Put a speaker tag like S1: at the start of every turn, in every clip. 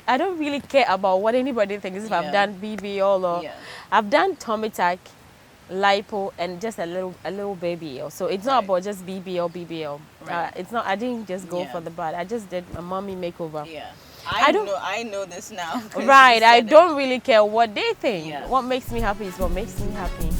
S1: I don't really care about what anybody thinks if I've done BBL or I've done tummy tuck, lipo, and just a little BBL. So it's not about just BBL. Right. It's not. I didn't just go for the butt. I just did a mommy makeover.
S2: Yeah. I know this now.
S1: Right. I don't really care what they think. Yeah. What makes me happy is what makes me happy.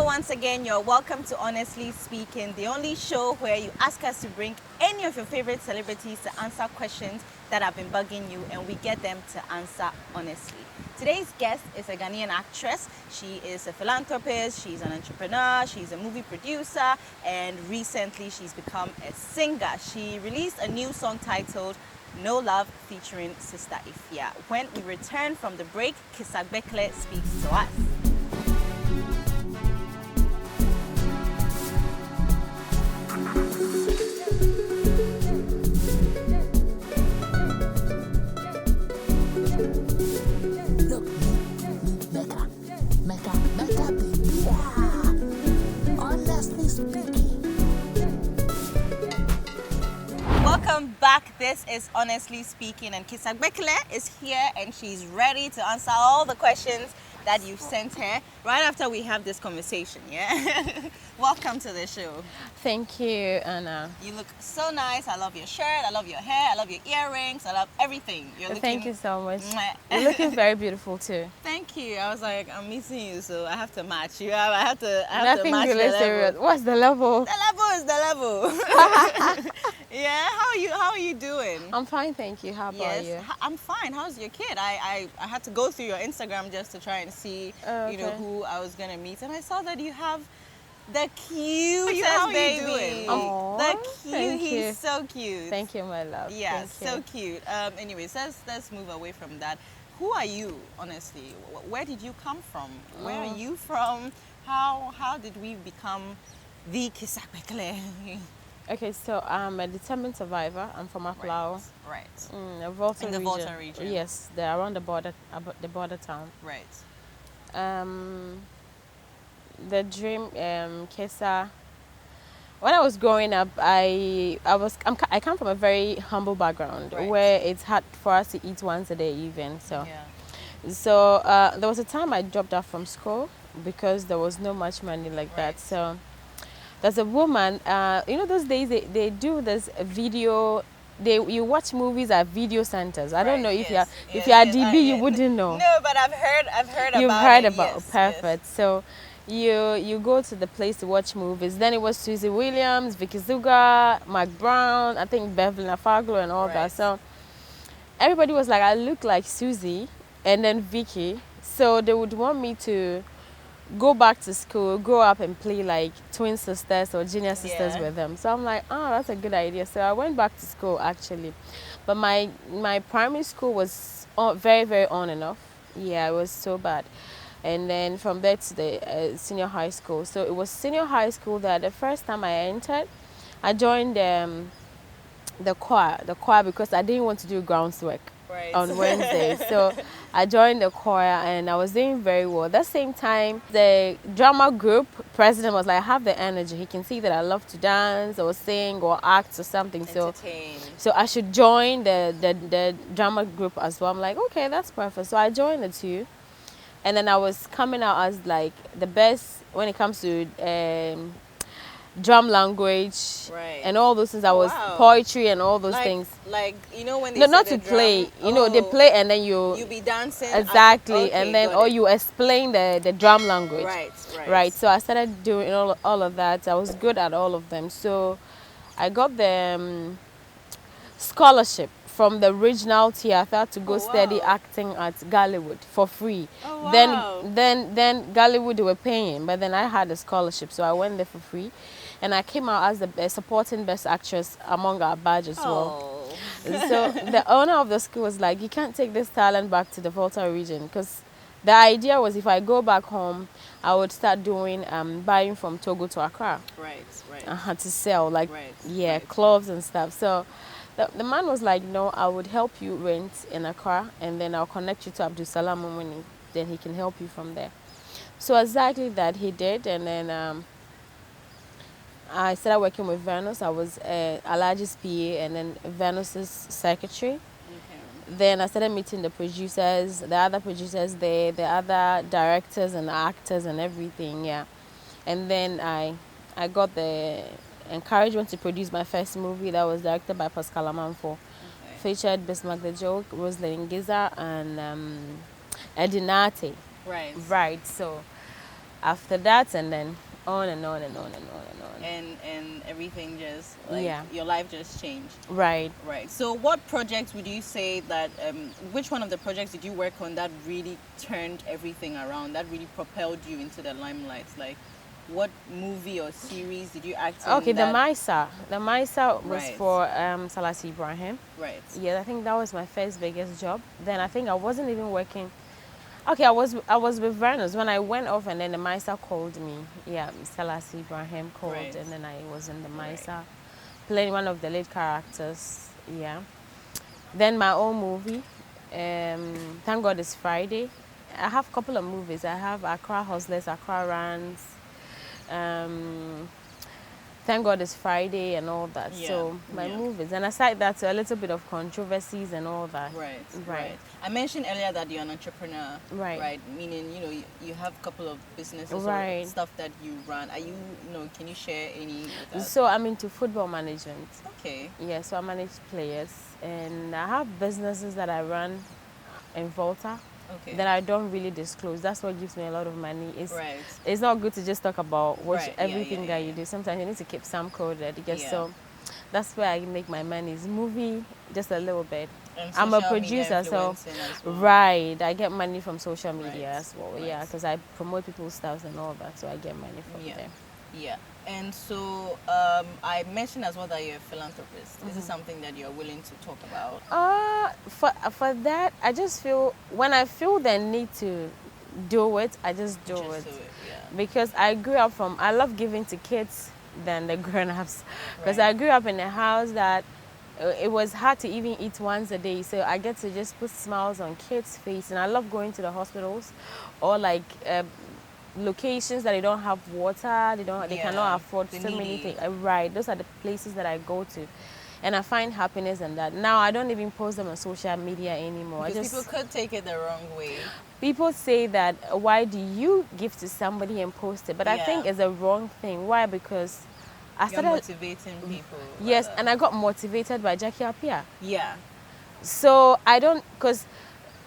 S2: Once again, you're welcome to Honestly Speaking, the only show where you ask us to bring any of your favorite celebrities to answer questions that have been bugging you, and we get them to answer honestly. Today's guest is a Ghanaian actress. She is a philanthropist, she's an entrepreneur, she's a movie producer, and recently she's become a singer. She released a new song titled No Love featuring Sister Ifya. When we return from the break, Kisa Gbekle speaks to us. Welcome back. This is Honestly Speaking, and Kisa Gbekle is here and she's ready to answer all the questions that you've sent her right after we have this conversation, yeah? Welcome to the show.
S1: Thank you, Anna.
S2: You look so nice. I love your shirt, I love your hair, I love your earrings, I love everything.
S1: Thank you so much. You're looking very beautiful too.
S2: Thank you. I was like, I'm meeting you, so I have to match you. I have to
S1: match the level. What's the level?
S2: The level is the level. Yeah, how are you doing?
S1: I'm fine, thank you. How about you?
S2: I'm fine. How's your kid? I had to go through your Instagram just to try and see who I was gonna meet, and I saw that you have the cutest baby.
S1: Aww,
S2: the cute. He's so cute.
S1: Thank you, my love.
S2: Yeah, so cute. Anyways, let's move away from that. Who are you, honestly? Where did you come from? Where are you from? How did we become the Kisa Gbekle?
S1: Okay, so I'm a determined survivor. I'm from Afro.
S2: Right.
S1: In the Volta region. Yes, they're around the border town.
S2: Right.
S1: The dream, Kisa. When I was growing up, I come from a very humble background where it's hard for us to eat once a day even. So there was a time I dropped out from school because there was no much money like that. So there's a woman, those days they do this video. You watch movies at video centers. I don't know if you are DB, you wouldn't know.
S2: No, but I've heard about it.
S1: You've heard about it. Perfect. Yes. So you go to the place to watch movies. Then it was Susie Williams, Vicky Zuga, Mark Brown, I think Beverly Nafaglo and all that. So everybody was like, I look like Susie and then Vicky. So they would want me to go back to school, grow up and play like twin sisters or junior sisters with them. So I'm like, oh, that's a good idea. So I went back to school actually. But my primary school was very, very on and off. Yeah, it was so bad. And then from there to the senior high school. So it was senior high school that the first time I entered, I joined the choir because I didn't want to do groundswork on Wednesday. So I joined the choir and I was doing very well. At the same time, the drama group president was like, I have the energy. He can see that I love to dance or sing or act or something.
S2: Entertain.
S1: So I should join the drama group as well. I'm like, okay, that's perfect. So I joined the two. And then I was coming out as like the best when it comes to drum language and all those things. I was poetry and all those things.
S2: Like, when they
S1: not to play. They play and then you
S2: be dancing.
S1: Exactly. And then you explain the drum language.
S2: Right.
S1: So I started doing all of that. I was good at all of them. So I got the scholarship from the regional theater to go study acting at Gollywood for free. Then Gollywood they were paying, but then I had a scholarship, so I went there for free, and I came out as the supporting best actress among our badge as well. So the owner of the school was like, you can't take this talent back to the Volta region because The idea was if I go back home, I would start doing buying from Togo to Accra.
S2: Right, right.
S1: I had to sell like
S2: Right,
S1: yeah,
S2: right.
S1: clothes and stuff. So the man was like, no, I would help you rent in Accra, and then I'll connect you to Abdul Salam Mumuni. Then he can help you from there. So exactly that he did, and then I started working with Venus. I was Alaji's PA and then Venus's secretary.
S2: Okay.
S1: Then I started meeting the producers, the other producers there, the other directors and actors and everything, yeah. And then I got the encouragement to produce my first movie that was directed by Pascal Amanfo.
S2: Okay.
S1: Featured Bismarck the Joke, Rosalind Giza, and Edinate.
S2: Right.
S1: Right, so after that, and then on and on and on and on and on.
S2: And everything just like
S1: Yeah.
S2: your life just changed.
S1: Right.
S2: Right. So what projects would you say that which one of the projects did you work on that really turned everything around, that really propelled you into the limelight? Like what movie or series did you act in?
S1: Okay, the Maisa. The Maisa was
S2: Right.
S1: for Salasi Ibrahim.
S2: Right.
S1: Yeah, I think that was my first biggest job. Then I think I wasn't even working. Okay, I was with Venus when I went off, and then the Maisa called me. Yeah, Salasi Ibrahim called,
S2: Right.
S1: and then I was in the
S2: Right.
S1: Maisa, playing one of the lead characters. Yeah. Then my own movie, Thank God It's Friday. I have a couple of movies. I have Accra Hustlers, Accra Runs, Thank God It's Friday and all that.
S2: Yeah,
S1: So my
S2: yeah.
S1: movies. And aside that, so a little bit of controversies and all that.
S2: Right,
S1: Right.
S2: right. I mentioned earlier that you're an entrepreneur,
S1: Right.
S2: right? Meaning, you have a couple of businesses or
S1: Right.
S2: stuff that you run. Are you, can you share any with us?
S1: So I'm into football management.
S2: Okay,
S1: Yeah, so I manage players. And I have businesses that I run in Volta
S2: okay.
S1: that I don't really disclose. That's what gives me a lot of money.
S2: Right.
S1: It's not good to just talk about
S2: Right, yeah,
S1: everything
S2: yeah,
S1: that
S2: yeah.
S1: you do. Sometimes you need to keep some coded. Because
S2: Yeah.
S1: so that's where I make my money. Is movie, just a little bit.
S2: And
S1: I'm a
S2: social media
S1: producer, so
S2: influencing as well.
S1: right. I get money from social media
S2: Right,
S1: as well.
S2: right.
S1: Yeah, because I promote people's stuff and all that, so I get money from
S2: Yeah.
S1: there.
S2: Yeah. And so I mentioned as well that you're a philanthropist. Is this
S1: Mm-hmm.
S2: something that you're willing to talk about?
S1: For that, I just feel when I feel the need to do it, I just do
S2: Just
S1: it.
S2: do it, yeah.
S1: Because I grew up I love giving to kids than the grown-ups. Because
S2: Right.
S1: I grew up in a house that it was hard to even eat once a day. So I get to just put smiles on kids' face. And I love going to the hospitals or like locations that they don't have water, they
S2: Yeah,
S1: cannot afford
S2: the
S1: so many
S2: needy.
S1: things. Right, those are the places that I go to. And I find happiness in that. Now I don't even post them on social media anymore.
S2: Because people could take it the wrong way.
S1: People say that why do you give to somebody and post it? But I
S2: Yeah.
S1: think it's a wrong thing. Why? Because I
S2: You're
S1: started
S2: motivating people.
S1: yes,
S2: rather.
S1: and I got motivated by Jackie Appiah.
S2: Yeah.
S1: So I don't, because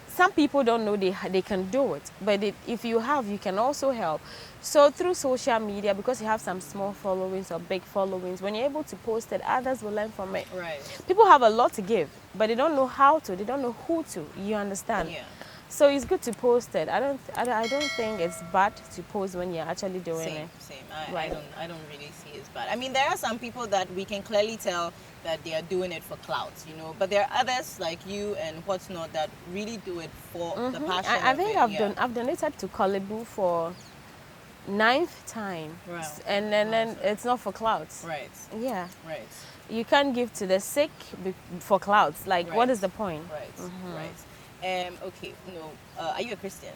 S1: some people don't know they can do it, but if you have, you can also help. So through social media, because you have some small followings or big followings, when you're able to post it, others will learn from it.
S2: Right.
S1: People have a lot to give, but they don't know how to, they don't know who to, you understand?
S2: Yeah.
S1: So it's good to post it. I don't think it's bad to post when you're actually doing
S2: Same,
S1: it.
S2: same.
S1: Right.
S2: I don't really see it as bad. I mean, there are some people that we can clearly tell that they are doing it for clout, but there are others like you and what's not that really do it for the passion.
S1: I
S2: of
S1: think
S2: it.
S1: I've I've donated to Kolebu for 9th time.
S2: Wow.
S1: And then it's not for clouds.
S2: Right.
S1: Yeah.
S2: Right.
S1: You can't give to the sick for clouds. Like, what
S2: Right.
S1: is the point?
S2: Right. Right. Okay. No. Are you a Christian?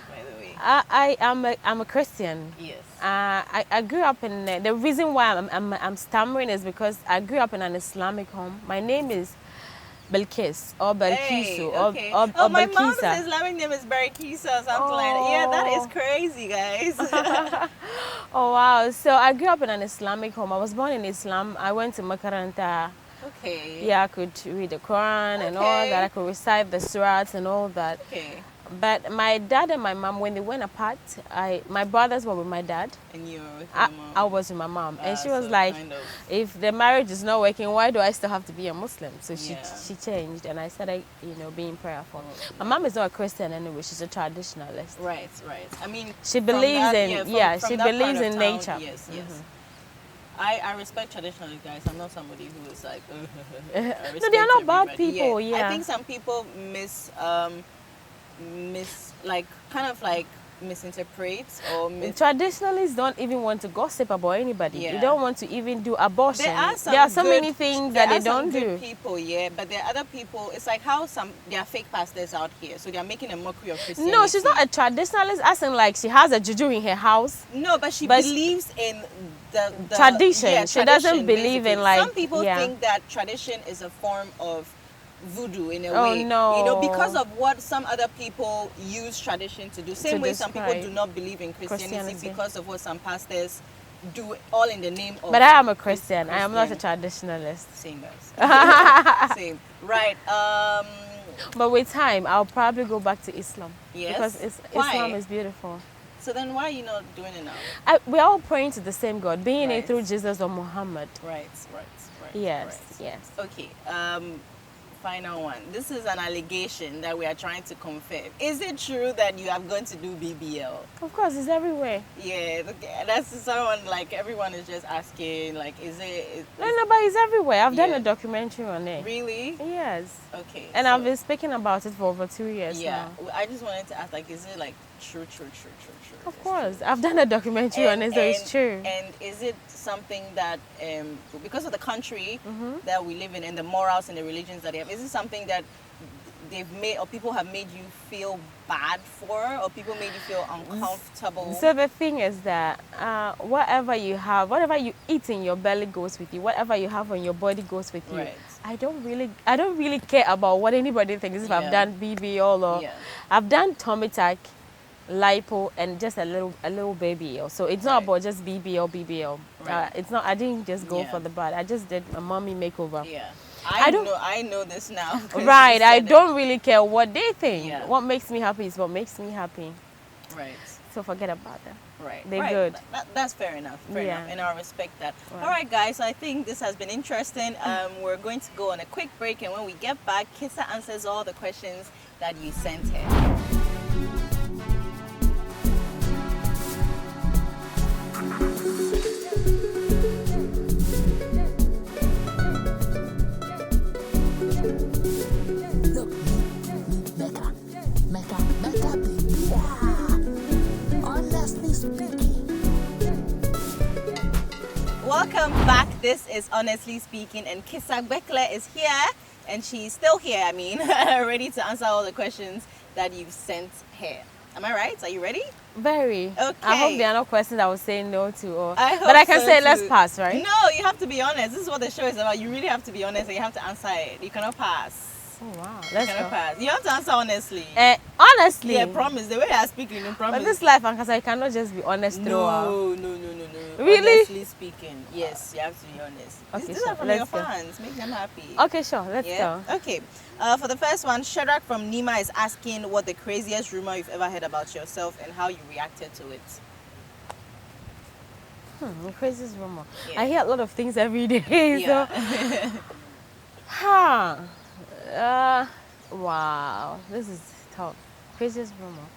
S2: By the way.
S1: I'm a Christian.
S2: Yes.
S1: I grew up in the reason why I'm stammering is because I grew up in an Islamic home. My name is Belkis or Belkisu
S2: okay.
S1: or
S2: My mom's
S1: Belkisa.
S2: Islamic name is Barakisa or something like that. Yeah, that is
S1: Oh.
S2: crazy, guys.
S1: Oh wow! So I grew up in an Islamic home. I was born in Islam. I went to Makaranta.
S2: Okay.
S1: Yeah, I could read the Quran and all
S2: Okay.
S1: that. I could recite the surahs and all that.
S2: Okay.
S1: But my dad and my mom, when they went apart, my brothers were with my dad.
S2: And you're with
S1: I,
S2: your mom.
S1: I was with my mom, and she was
S2: So
S1: like,
S2: kind of-
S1: "If the marriage is not working, why do I still have to be a Muslim?" So
S2: Yeah.
S1: she changed, and I started, being prayerful.
S2: Oh,
S1: My mom is not a Christian anyway; she's a traditionalist.
S2: Right, right. I mean,
S1: She
S2: from
S1: believes
S2: that-
S1: in
S2: from
S1: she
S2: that part
S1: believes
S2: of
S1: in
S2: town,
S1: nature.
S2: Yes, yes. I respect traditionalists, guys. I'm not somebody who is like. I
S1: No,
S2: respect
S1: they are not bad
S2: everybody.
S1: people. Yeah.
S2: I think some people misinterpret or
S1: Traditionalists don't even want to gossip about anybody.
S2: Yeah.
S1: They don't want to even do abortion.
S2: There are
S1: so many things that they don't do.
S2: People, yeah, but there are other people. It's like how there are fake pastors out here, so they are making a mockery of Christianity.
S1: No, she's not a traditionalist, as in like she has a juju in her house.
S2: No, but she believes in the
S1: tradition.
S2: Yeah,
S1: she doesn't believe
S2: basically.
S1: in like.
S2: Some people think that tradition is a form of voodoo in a way.
S1: No.
S2: You know, because of what some other people use tradition to do. Same way some people do not believe in Christianity because of what some pastors do, all in the name of.
S1: But I am a Christian. I am not a traditionalist.
S2: Same guys. Same. Right.
S1: But with time, I'll probably go back to Islam.
S2: Yes.
S1: Because Islam is beautiful.
S2: So then why are you not doing it now?
S1: We're all praying to the same God, being it through Jesus or Muhammad.
S2: Right.
S1: Yes.
S2: Okay. Final one. This is an allegation that we are trying to confirm. Is it true that you are going to do BBL?
S1: Of course, it's everywhere.
S2: Yeah, that's someone like everyone is just asking. Like, is it?
S1: No, but it's everywhere. I've done a documentary on it.
S2: Really?
S1: Yes.
S2: Okay.
S1: And I've been speaking about it for over 2 years now.
S2: I just wanted to ask, like, is it like true?
S1: Of course, I've done a documentary on it, so it's true.
S2: And is it something that, because of the country that we live in and the morals and the religions that they have, is it something that they've made or people have made you feel bad for, or people made you feel uncomfortable?
S1: So the thing is that whatever you have, whatever you eat in your belly goes with you. Whatever you have on your body goes with you.
S2: Right.
S1: I don't really care about what anybody thinks. If I've done BBL or I've done tummy tuck, lipo, and just a little BBL. So it's not about just BBL.
S2: Right.
S1: It's not. I didn't just go for the bad. I just did a mommy makeover.
S2: Yeah. I know this now.
S1: Right. I don't really care what they think.
S2: Yeah.
S1: What makes me happy is what makes me happy.
S2: Right.
S1: So forget about that.
S2: Right.
S1: They're good.
S2: That's fair enough. Fair enough. And I respect that.
S1: Right.
S2: All right, guys. So I think this has been interesting. We're going to go on a quick break, and when we get back, Kisa answers all the questions that you sent her. Welcome back. This is Honestly Speaking, and Kisa Gbekle is here, and she's still here, ready to answer all the questions that you've sent her. Am I right? Are you ready?
S1: Very.
S2: Okay.
S1: I hope there are no questions I will say no to.
S2: But
S1: I can say let's pass, right?
S2: No, you have to be honest. This is what the show is about. You really have to be honest, and you have to answer it. You cannot pass.
S1: Oh, wow.
S2: You cannot pass. You have to answer honestly.
S1: Honestly?
S2: Yeah, promise. The way I speak, promise.
S1: But this life, I cannot just be honest throughout.
S2: No.
S1: Really?
S2: Honestly speaking, yes, you have to be honest.
S1: Okay,
S2: These are from your fans. Make them happy.
S1: Okay, sure. Let's go.
S2: Okay. For the first one, Shadrach from Nima is asking what the craziest rumor you've ever heard about yourself and how you reacted to it.
S1: The craziest rumor. Yeah. I hear a lot of things every day.
S2: Yeah.
S1: So, wow, this is tough. Craziest rumor.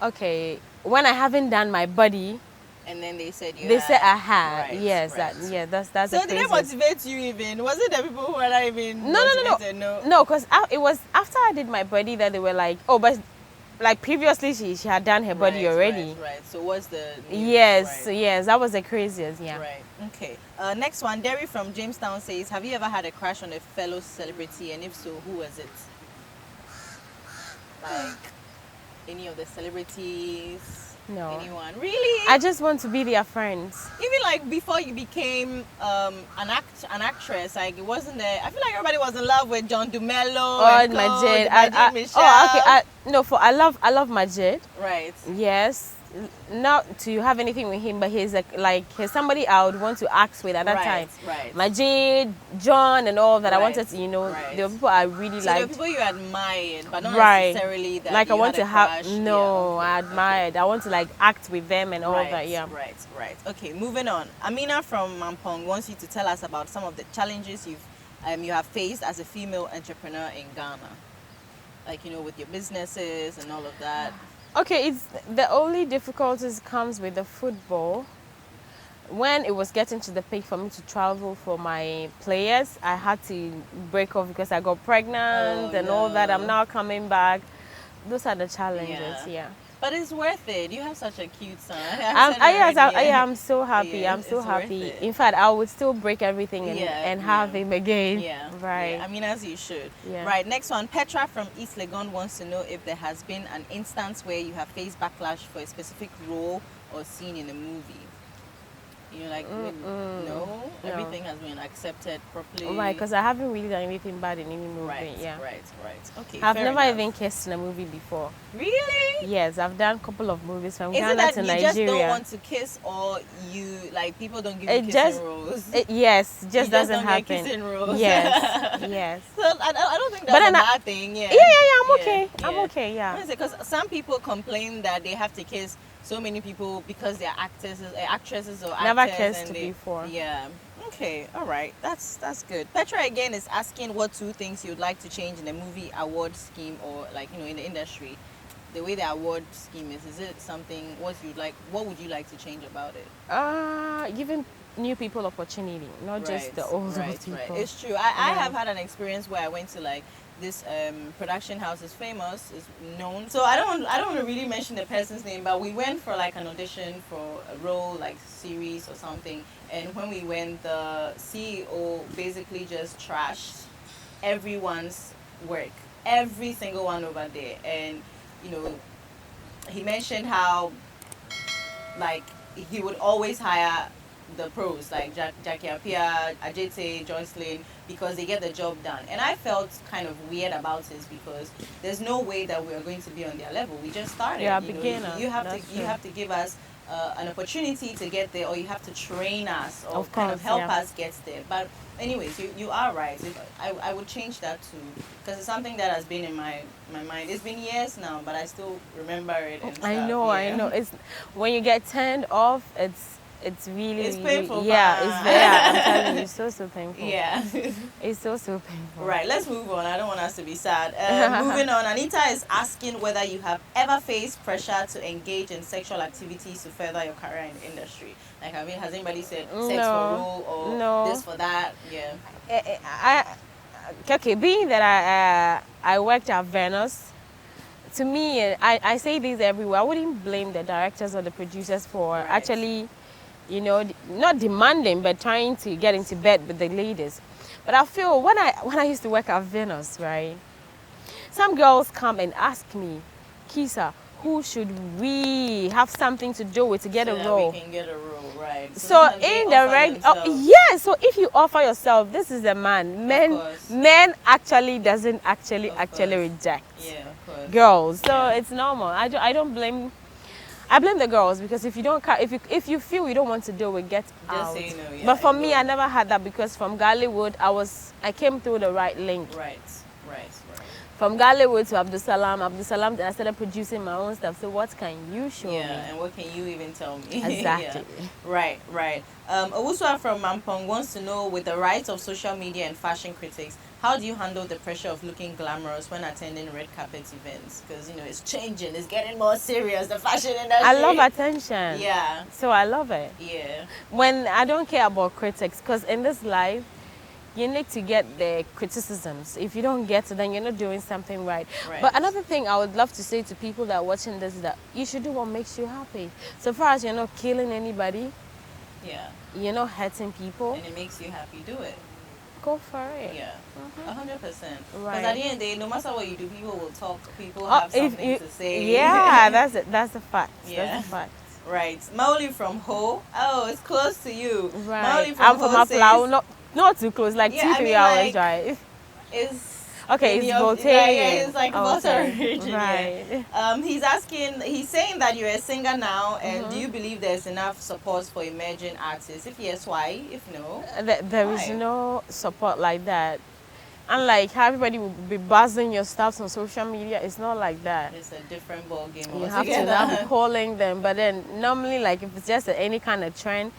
S1: Okay, when I haven't done my body.
S2: And then they said
S1: I had.
S2: Right,
S1: yes,
S2: right.
S1: That's.
S2: So did they motivate you even? Was it the people who were not even motivated?
S1: No, because it was after I did my body that they were like, oh, but like previously she had done her body already.
S2: Right. So what's the news?
S1: Yes, that was the craziest. Yeah.
S2: Right. Okay. Next one, Derry from Jamestown says, have you ever had a crush on a fellow celebrity, and if so, who was it? Like any of the celebrities?
S1: No.
S2: Anyone? Really?
S1: I just want to be their friends.
S2: Even like before you became an actress, like it wasn't there. I feel like everybody was in love with John Dumello and
S1: Majid.
S2: Michelle.
S1: I love Majid.
S2: Right.
S1: Yes. Not to have anything with him, but he's he's somebody I would want to act with at that time.
S2: Right.
S1: Majid, John, and all that. I wanted to,
S2: right.
S1: there were people I really liked.
S2: There were people you admired, but not necessarily that
S1: like
S2: you
S1: I want
S2: had
S1: to
S2: a
S1: have.
S2: crush.
S1: No, I admired. I want to act with them and all that. Yeah.
S2: Right. Okay, moving on. Amina from Mampong wants you to tell us about some of the challenges you have faced as a female entrepreneur in Ghana, with your businesses and all of that.
S1: Okay, it's the only difficulties comes with the football. When it was getting to the peak for me to travel for my players, I had to break off because I got pregnant and all that. I'm now coming back. those are the challenges. Yeah.
S2: But it's worth it. You have such a cute son.
S1: I'm so happy.
S2: Yeah,
S1: I'm so
S2: it's worth
S1: happy.
S2: it.
S1: In fact, I would still break everything and have him again.
S2: Yeah.
S1: Right.
S2: Yeah. I mean, as you should.
S1: Yeah.
S2: Right. Next one. Petra from East Legon wants to know if there has been an instance where you have faced backlash for a specific role or scene in a movie. You're like, no, everything has been accepted properly.
S1: Right, because I haven't really done anything bad in any movie.
S2: Right,
S1: yeah.
S2: Right. Okay.
S1: I've never
S2: enough.
S1: even kissed in a movie before.
S2: Really?
S1: Yes, I've done a couple of movies from
S2: Is
S1: Ghana
S2: it that
S1: to
S2: you
S1: Nigeria.
S2: just don't want to kiss, or you like people don't give you kissing roles?
S1: Yes, just
S2: you
S1: doesn't
S2: don't
S1: happen.
S2: Get kissing roles.
S1: Yes, yes.
S2: So I don't think that's a bad thing. Yeah.
S1: I'm okay. I'm okay. Yeah.
S2: Because some people complain that they have to kiss so many people because they're actresses or actors.
S1: Never kissed before.
S2: Yeah. Okay. All right. That's good. Petra again is asking what 2 things you'd like to change in the movie award scheme, or like in the industry. The way the award scheme is it something what would you like to change about it?
S1: Giving new people opportunity, not just the old people.
S2: Right. It's true. I have had an experience where I went to like this production house is famous, is known. So I don't want to really mention the person's name, but we went for like an audition for a role, like series or something. And when we went, the CEO basically just trashed everyone's work, every single one over there. And he mentioned how like he would always hire the pros like Jackie Apia, Ajete, Joycelyn, because they get the job done. And I felt kind of weird about this because there's no way that we are going to be on their level. We just started.
S1: Yeah,
S2: beginner. You have to give us an opportunity to get there, or you have to train us, or kind of help us get there. But anyways, you are right. I would change that too, because it's something that has been in my mind. It's been years now, but I still remember it. And stuff.
S1: I know. It's when you get turned off, it's really
S2: painful.
S1: I'm telling you, it's so painful.
S2: Yeah.
S1: It's so painful.
S2: Right, let's move on. I don't want us to be sad. Moving on, Anita is asking whether you have ever faced pressure to engage in sexual activities to further your career in the industry. Like, I mean, has anybody said sex for role or this for that? Yeah.
S1: Okay, being that I worked at Venus, to me, I say this everywhere, I wouldn't blame the directors or the producers for actually, not demanding, but trying to get into bed with the ladies. But I feel when I used to work at Venus, right, some girls come and ask me, Kisa, who should we have something to do with to get a role?
S2: We can get a role, right?
S1: So indirect, so if you offer yourself, this is a man. Men actually doesn't actually reject girls. So it's normal. I don't blame. I blame the girls, because if you feel you don't want to do it, get out.
S2: Just say no. Yeah,
S1: but for me, I never had that, because from Gollywood, I came through the right link.
S2: Right.
S1: From Gollywood to Abdusalam, then I started producing my own stuff. So what can you show me?
S2: Yeah, and what can you even tell me?
S1: Exactly.
S2: Right. Owuswa from Mampong wants to know, with the rise of social media and fashion critics, how do you handle the pressure of looking glamorous when attending red carpet events? Because, it's changing, it's getting more serious, the fashion industry.
S1: I love attention.
S2: Yeah.
S1: So I love it.
S2: Yeah.
S1: When I don't care about critics, because in this life, you need to get the criticisms. If you don't get it, then you're not doing something right. But another thing I would love to say to people that are watching this is that you should do what makes you happy. So far as you're not killing anybody, you're not hurting people,
S2: and it makes you happy, do it.
S1: Go for it.
S2: Yeah, 100%. Because
S1: Right.
S2: at the end of the day, no matter what you do, people will talk. People have something to say.
S1: Yeah, that's it. That's a fact.
S2: Yeah.
S1: That's a fact.
S2: Right. Maoli from Ho. Oh, it's close to you.
S1: Right.
S2: Maoli
S1: I'm
S2: Ho
S1: from Afro.
S2: says,
S1: Not too close, like 2-3 hours drive.
S2: It's
S1: okay, it's Voltaire.
S2: Yeah, it's like Voltaire region.
S1: Right.
S2: He's saying that you're a singer now, and do you believe there's enough support for emerging artists? If yes, why? If no,
S1: there is no support like that. Unlike how everybody will be buzzing your stuff on social media, it's not like that.
S2: It's a different ball game
S1: You
S2: altogether.
S1: have to be calling them, but then normally, like if it's just any kind of trend,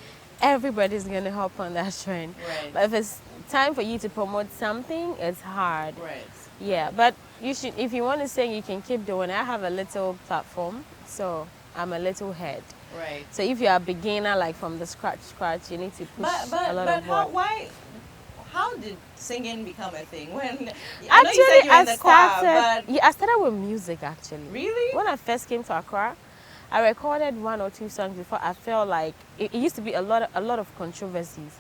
S1: everybody's gonna hop on that trend.
S2: Right.
S1: But if it's time for you to promote something, it's hard.
S2: Right.
S1: Yeah, but you should, if you want to sing, you can keep doing it. I have a little platform, so I'm a little head.
S2: Right.
S1: So if you're a beginner, like from the scratch, you need to push a lot of work.
S2: how did singing become a thing? When I know you
S1: Actually,
S2: said you were in the choir, but
S1: I started with music actually.
S2: really?
S1: When I first came to Accra, I recorded 1 or 2 songs before I felt like it used to be a lot of controversies.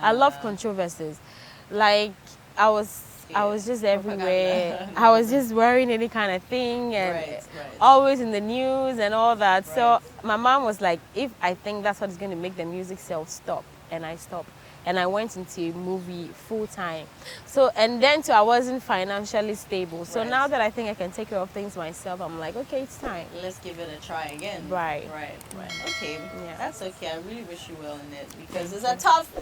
S1: I love controversies. Like I was just everywhere.
S2: Propaganda.
S1: I was just wearing any kind of thing and
S2: Right.
S1: always in the news and all that.
S2: Right.
S1: So my mom was like, if I think that's what is going to make the music sell, stop. And I stopped. And I went into movie full time. So, and then too, I wasn't financially stable. So
S2: Right.
S1: now that I think I can take care of things myself, I'm like, okay, it's time.
S2: Let's give it a try again.
S1: Right.
S2: Okay.
S1: Yeah.
S2: That's okay. I really wish you well in it because it's a tough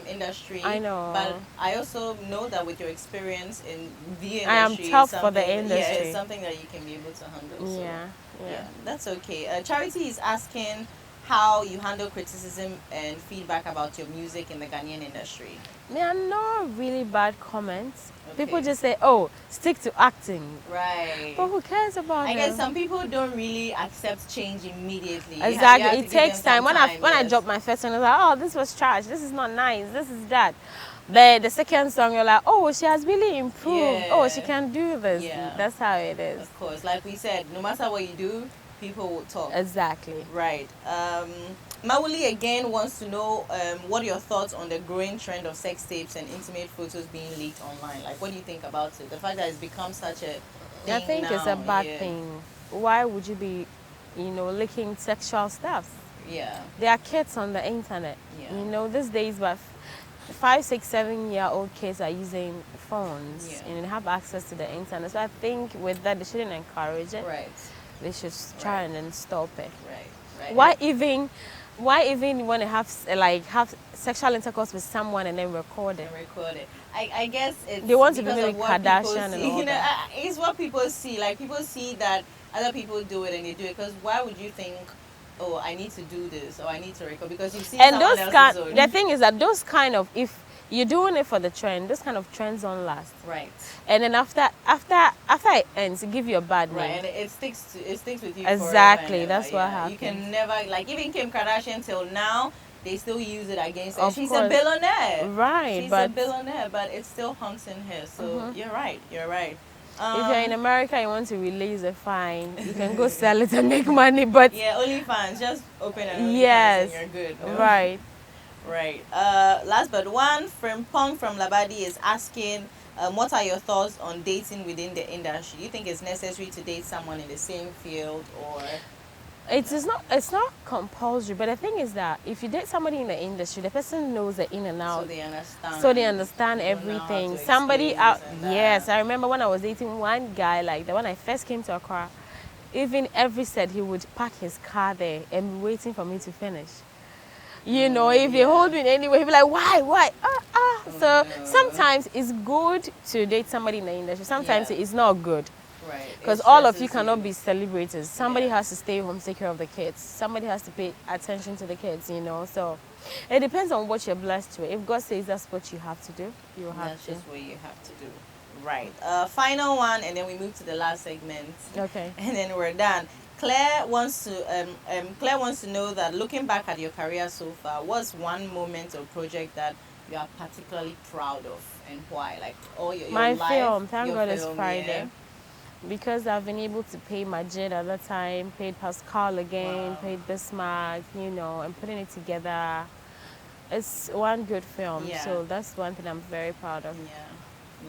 S2: industry.
S1: I know.
S2: But I also know that with your experience in the industry,
S1: I am tough
S2: it's
S1: for the
S2: something-
S1: industry.
S2: Yeah, it's something that you can be able to handle. So,
S1: Yeah.
S2: that's okay. Charity is asking how you handle criticism and feedback about your music in the Ghanaian industry.
S1: There are no really bad comments.
S2: Okay.
S1: People just say, oh, stick to acting.
S2: Right.
S1: But who cares about
S2: I
S1: them?
S2: guess some people don't really accept change immediately. You
S1: Exactly.
S2: have to
S1: It
S2: give
S1: takes
S2: them some
S1: time. When I
S2: yes.
S1: dropped my first song, I was like, oh, this was trash. This is not nice. This is that. But the second song, you're like, oh, she has really improved.
S2: Yeah.
S1: Oh, she can do this.
S2: Yeah.
S1: That's how it is.
S2: Of course, like we said, no matter what you do, people will talk.
S1: Exactly.
S2: Right. Mawuli again wants to know what are your thoughts on the growing trend of sex tapes and intimate photos being leaked online. Like, what do you think about it? The fact that it's become such a thing
S1: I think it's a
S2: now,
S1: bad
S2: yeah.
S1: thing. Why would you be, leaking sexual stuff?
S2: Yeah.
S1: There are kids on the internet.
S2: Yeah.
S1: These days, but 5, 6, 7-year-old kids are using phones
S2: Yeah.
S1: and have access to the internet. So I think with that, they shouldn't encourage it.
S2: Right.
S1: They should try and then stop it.
S2: Right.
S1: Why even want to have sexual intercourse with someone and then record it?
S2: And record it. I guess it's
S1: They want to be
S2: because
S1: like
S2: of what people
S1: Kardashian
S2: see.
S1: and all that.
S2: It's what people see. Like, people see that other people do it and they do it. Because why would you think, oh, I need to do this or I need to record? Because you see
S1: And
S2: someone else's own.
S1: the thing is that those kind of, if you're doing it for the trend, those kind of trends don't last.
S2: Right.
S1: And then after it ends, it give you a bad name.
S2: Right, and it sticks with you.
S1: Exactly,
S2: forever and
S1: that's
S2: ever.
S1: what
S2: Yeah.
S1: happens.
S2: You can never, like, even Kim Kardashian till now, they still use it against her.
S1: Of
S2: She's
S1: course.
S2: a billionaire.
S1: Right,
S2: She's
S1: but
S2: a billionaire, but it's still haunting her. So you're right.
S1: if you're in America, you want to release a fine, you can go sell it and make money. But
S2: Yeah, OnlyFans. Just open an OnlyFans
S1: yes,
S2: and you're good. No?
S1: right.
S2: Right. Last but one, Frimpong from Labadi is asking, what are your thoughts on dating within the industry? Do you think it's necessary to date someone in the same field, or?
S1: It's not compulsory, but the thing is that if you date somebody in the industry, the person knows the in and out.
S2: So they understand.
S1: They
S2: They know how
S1: everything.
S2: to
S1: Somebody
S2: explain
S1: out.
S2: this and that.
S1: Yes, I remember when I was dating one guy like that. When I first came to Accra, even every set he would park his car there and be waiting for me to finish. If they hold me anyway, he'd be like, why? So sometimes it's good to date somebody in the industry. Sometimes it's not good.
S2: Right.
S1: Because
S2: It
S1: all of
S2: stresses
S1: you cannot be celebrators. Somebody has to stay home, take care of the kids. Somebody has to pay attention to the kids, So it depends on what you're blessed with. If God says that's what you have to do, you have
S2: That's
S1: to.
S2: just what you have to do. Right. Final one, and then we move to the last segment.
S1: Okay.
S2: And then we're done. Claire wants to know that looking back at your career so far, what's one moment or project that you are particularly proud of, and why? Like, your
S1: My
S2: life,
S1: film, thank
S2: your
S1: God it's
S2: film,
S1: Friday.
S2: yeah.
S1: Because I've been able to pay Majid at that time, paid Pascal again,
S2: Wow.
S1: paid Bismarck, and putting it together. It's one good film.
S2: Yeah.
S1: So that's one thing I'm very proud of.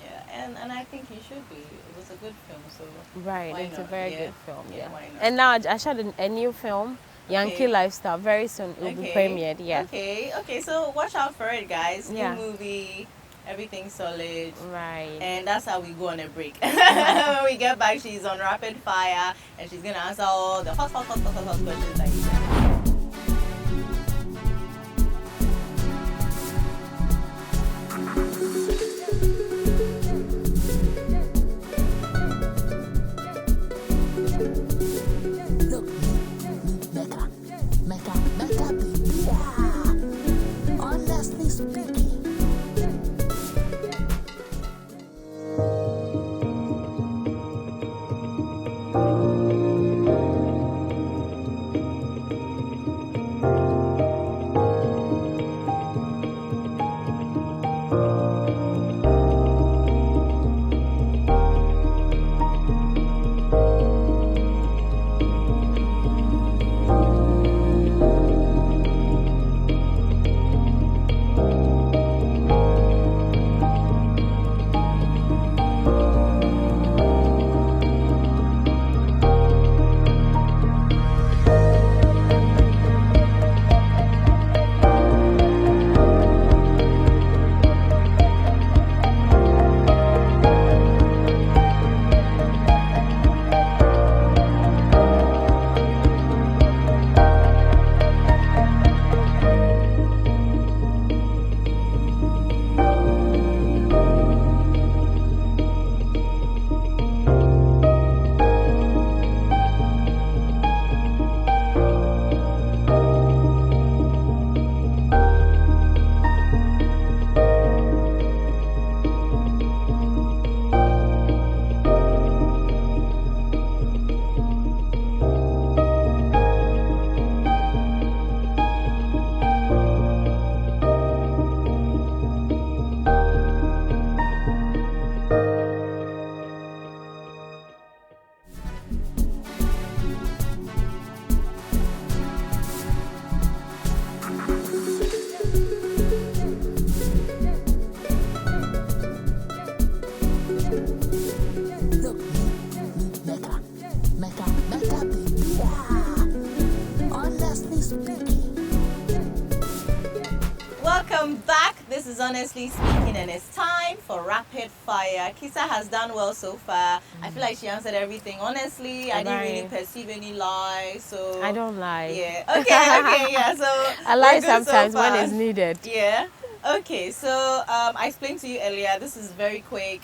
S2: Yeah, and I think you should be. It was a good film, so
S1: Right,
S2: why
S1: it's a
S2: not?
S1: very
S2: Yeah.
S1: good film, yeah.
S2: Why not?
S1: And now I shot a new film, Yankee
S2: Okay.
S1: Lifestyle. Very soon it will be premiered, yeah.
S2: Okay, so watch out for it, guys.
S1: Yeah.
S2: New movie, everything solid.
S1: Right.
S2: And that's how we go on a break. When we get back, she's on rapid fire and she's gonna answer all the hot questions that you have.
S3: Mecca, baby, yeah. Honestly speaking.
S2: This is Honestly Speaking, and it's time for rapid fire. Kisa has done well so far. I feel like she answered everything honestly. I didn't really
S1: Right.
S2: perceive any lies, so
S1: I don't lie.
S2: Yeah. Okay. Yeah. So
S1: I lie
S2: we're good so
S1: sometimes when
S2: far.
S1: it's needed.
S2: Yeah. Okay. So I explained to you earlier. This is very quick.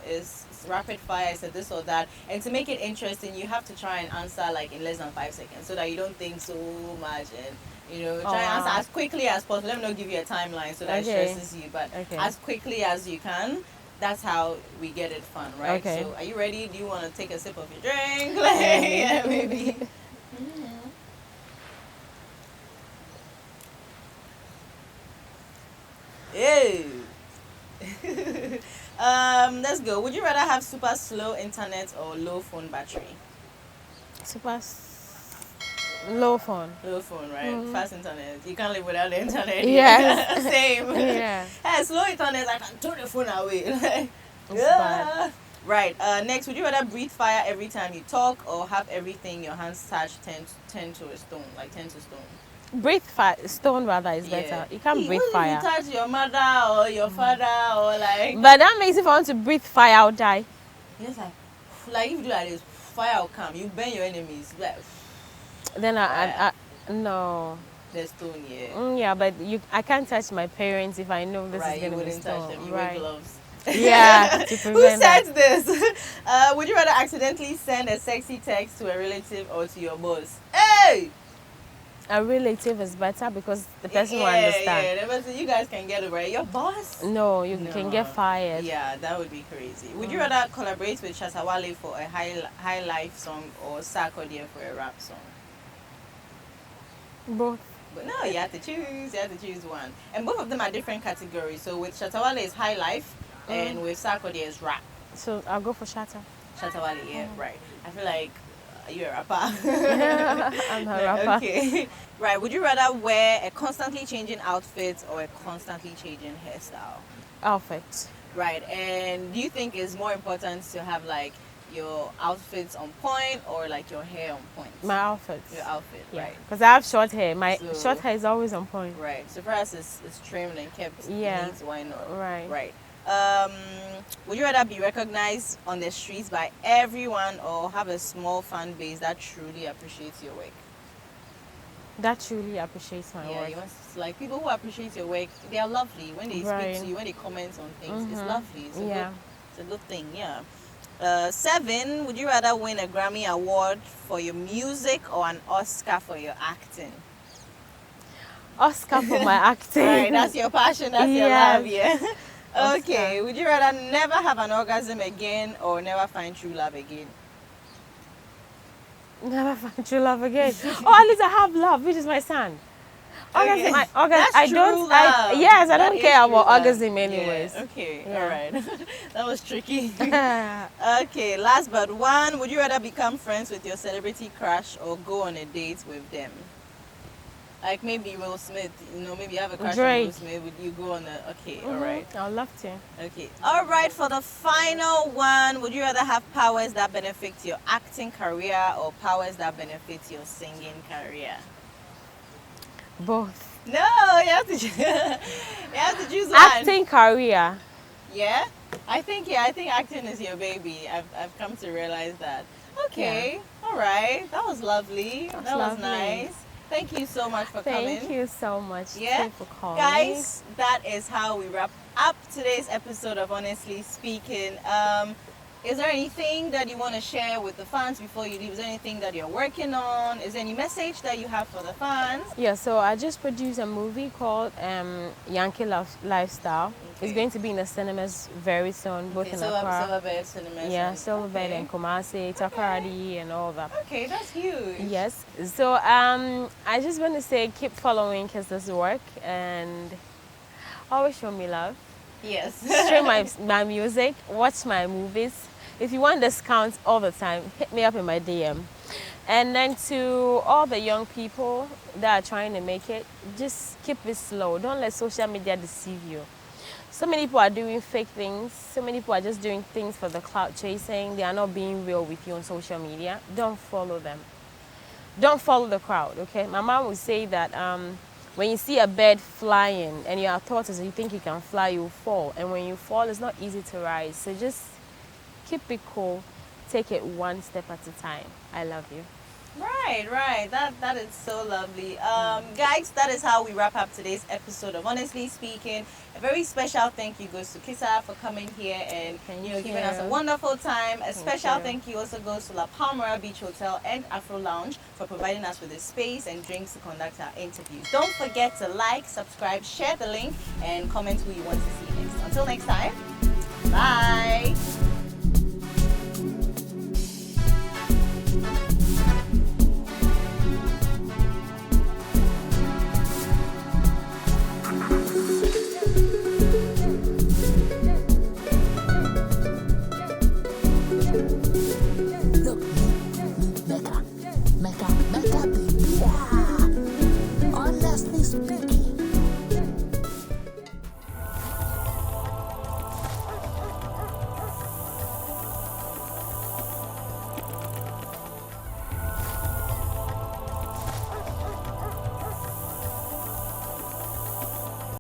S2: Is rapid fire. It's a this or that, and to make it interesting, you have to try and answer like in less than 5 seconds, so that you don't think so much and. Try and answer
S1: wow.
S2: as quickly as possible. Let me not give you a timeline so that
S1: Okay.
S2: it stresses you, but
S1: Okay.
S2: as quickly as you can. That's how we get it fun, right?
S1: Okay.
S2: So, are you ready? Do you want to take a sip of your drink? Yeah, maybe. Ew. Let's go. Would you rather have super slow internet or low phone battery?
S1: Super low phone.
S2: Low phone, right? Fast internet. You can't live without the internet.
S1: Yes.
S2: Same.
S1: Yeah.
S2: Hey, slow internet, I can turn the phone away.
S1: It's bad.
S2: Right. Next, would you rather breathe fire every time you talk or have everything your hands touch turn to a stone, like turn to stone?
S1: Breathe fire. Stone rather is better. You can't breathe
S2: What
S1: fire.
S2: if you touch your mother or your father or like?
S1: But that makes if I want to breathe fire, I'll die.
S2: Yes, like if you do like this, fire will come. You burn your enemies. Like
S1: Then I no.
S2: the stone, yeah.
S1: Yeah, but I can't touch my parents if I know this
S2: Right,
S1: is
S2: you
S1: gonna be
S2: wouldn't touch
S1: stone.
S2: them. You wear
S1: Right.
S2: gloves.
S1: Yeah, to
S2: Who
S1: prevent
S2: said
S1: that.
S2: this? Would you rather accidentally send a sexy text to a relative or to your boss? Hey!
S1: A relative is better because the person will understand.
S2: Yeah, the person, you guys can get over it. Your boss?
S1: No, you
S2: No.
S1: can get fired.
S2: Yeah, that would be crazy. Would you rather collaborate with Shatawale for a high life song or Sarkodie for a rap song?
S1: Both.
S2: But no, you have to choose. You have to choose one. And both of them are different categories. So with Shatawale is high life, and with Sarkodie is rap.
S1: So I'll go for Shatta.
S2: Shatawale, yeah, right. I feel like you're a rapper.
S1: I'm a rapper.
S2: Okay. Right. Would you rather wear a constantly changing outfit or a constantly changing hairstyle?
S1: Outfit.
S2: Right. And do you think it's more important to have like your outfits on point or like your hair on point?
S1: My outfit.
S2: Your outfit,
S1: Yeah.
S2: right.
S1: Because I have short hair. My
S2: So-
S1: short hair is always on point.
S2: Right. So for us, it's trimmed and kept
S1: Yeah.
S2: neat. Why not?
S1: Right.
S2: Right. Would you rather be recognized on the streets by everyone or have a small fan base that truly appreciates your work?
S1: That truly appreciates my
S2: Yeah,
S1: work.
S2: you want like people who appreciate your work. They are lovely when they
S1: Right.
S2: speak to you, when they comment on things. It's lovely. It's a
S1: Yeah.
S2: it's a good thing. Yeah. 7. Would you rather win a Grammy award for your music or an Oscar for your acting?
S1: Oscar for my acting.
S2: Right, that's your passion. That's your
S1: Yes.
S2: love. Yeah.
S1: Oscar.
S2: Okay. Would you rather never have an orgasm again or never find true love again?
S1: Never find true love again. Oh, at least I have love, which is my son. Orgasm,
S2: Okay.
S1: orgasm.
S2: That's
S1: I
S2: true
S1: don't.
S2: love.
S1: Yes, I
S2: That
S1: don't
S2: is
S1: care
S2: true
S1: about
S2: love.
S1: orgasm anyways.
S2: Yeah. Okay.
S1: Yeah.
S2: All right. That was tricky. Okay. Last but one. Would you rather become friends with your celebrity crush or go on a date with them? Like maybe Will Smith. Maybe you have a crush on
S1: Drake.
S2: Will Smith. Would you go on a? Okay. All right.
S1: I'd love to.
S2: Okay. All right. For the final one, would you rather have powers that benefit your acting career or powers that benefit your singing career?
S1: Both.
S2: No, you have to. You have to choose one.
S1: Acting career.
S2: Yeah. I think acting is your baby. I've come to realize that. Okay. All right. That was lovely.
S1: That's
S2: That was
S1: lovely.
S2: nice. Thank you so much for coming.
S1: Thank you so much.
S2: Yeah.
S1: Thank you for calling.
S2: Guys, that is how we wrap up today's episode of Honestly Speaking. Is there anything that you want to share with the fans before you leave? Is there anything that you're working on? Is there any message that you have for the fans?
S1: Yeah, so I just produced a movie called Yankee Lifestyle.
S2: Okay.
S1: It's going to be in the cinemas very soon, both in Accra.
S2: Silverbed Cinemas.
S1: Yeah,
S2: and-
S1: Silverbed
S2: okay.
S1: and Kumasi, Takoradi and all that.
S2: Okay, that's huge.
S1: Yes. So I just want to say keep following Kisa's work and always show me love.
S2: Yes.
S1: Stream my music, watch my movies. If you want discounts all the time, hit me up in my DM. And then to all the young people that are trying to make it, just keep it slow. Don't let social media deceive you. So many people are doing fake things. So many people are just doing things for the clout chasing. They are not being real with you on social media. Don't follow them. Don't follow the crowd, okay? My mom would say that When you see a bird flying and your thought is you think you can fly, you fall. And when you fall, it's not easy to rise. So just keep it cool. Take it one step at a time. I love you.
S2: Right. That is so lovely. Guys, that is how we wrap up today's episode of Honestly Speaking. A very special thank you goes to Kisa for coming here and giving us a wonderful time. A special thank you also goes to La Palmera Beach Hotel and Afro Lounge for providing us with the space and drinks to conduct our interviews. Don't forget to like, subscribe, share the link, and comment who you want to see next. Until next time, bye.